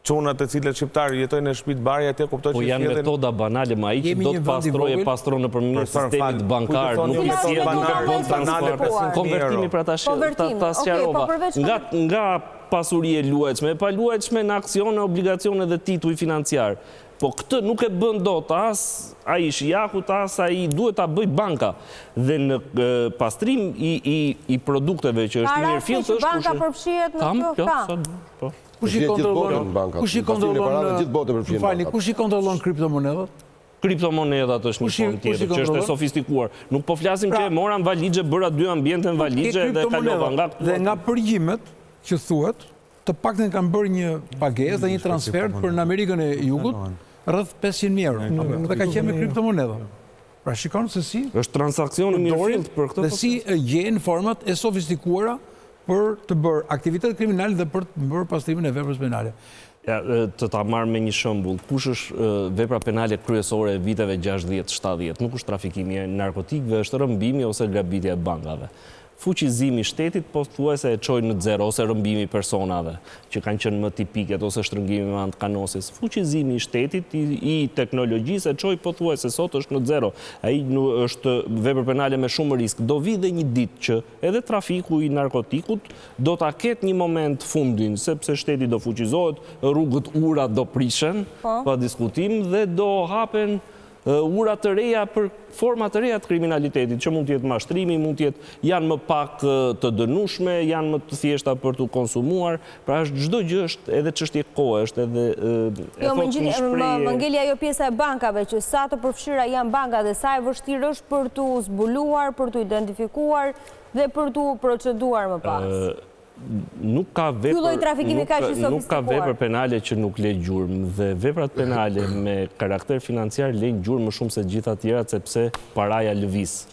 çunat e cilët shqiptarë jetojnë në shtëpi të barja atje kuptoj Po janë metoda banale ma i që do të pastron nëpërmjet sistemit bankar, nuk i sjell konvertimi për ta sqarova. Nga pasurie luajtshme, pa luajtshme në aksione, obligacione dhe tituj financiar. Po këtë nuk e bën dot as ai shijahut, as ai duhet ta bëj banka. Dhe në pastrim i produkteve që është mirë fill është banka përfshihet në këtë. Kush i kontrollon kriptomonedat? Kriptomonedat është një formë tjetër që është e sofistikuar. Nuk po flasim që e mora në valixhe, bëra 2 ambiente në valixhe dhe kalova nga këtu. Dhe nga përgjimet që thuhet, të paktën kanë bërë një pagesë dhe një transfer për në Amerikën e Jugut rreth 500.000 euro. Dhe ka qenë me kriptomoneda. Pra shikon se si është transakcioni mirëfillt për këtë. Dhe si gjejnë format e sofistikuara për të bërë aktivitet kriminal dhe për të bërë pastrimin e veprës penale. Të ta marrë me një shembull, kush është vepra penale kryesore e viteve 60-70? Nuk është trafikimi i narkotikëve, është rëmbimi ose grabitja e bankave. Fuqizimi i shtetit pothuajse e çoi në zero ose rëmbimi i personave që kanë qenë më tipiket ose shtrëngimi me anë të kanosis. Fuqizimi i shtetit i teknologjisë e çoi pothuajse sot është në zero. Ai është vepër penale me shumë risk. Do vi dhe një ditë që edhe trafiku i narkotikut do ta ketë një moment fundin, sepse shteti do fuqizohet, rrugët ura do prishen pa diskutim dhe do hapen ura të reja për forma të reja të kriminalitetit, që mund të jetë mashtrimi, mund të jetë janë më pak të dënueshme, janë më të thjeshta për të konsumuar, pra është çdo gjë është edhe çështje kohe, është edhe më ngeli ajo pjesa e bankave që sa të përfshira janë bankat dhe sa e vështirë është për tu zbuluar, për tu identifikuar dhe për tu proceduar më pas. Nuk ka vepër penale që nuk le gjurmë dhe veprat penale me karakter financiar lejnë gjurmë më shumë se gjitha tjerat sepse paraja lëviz.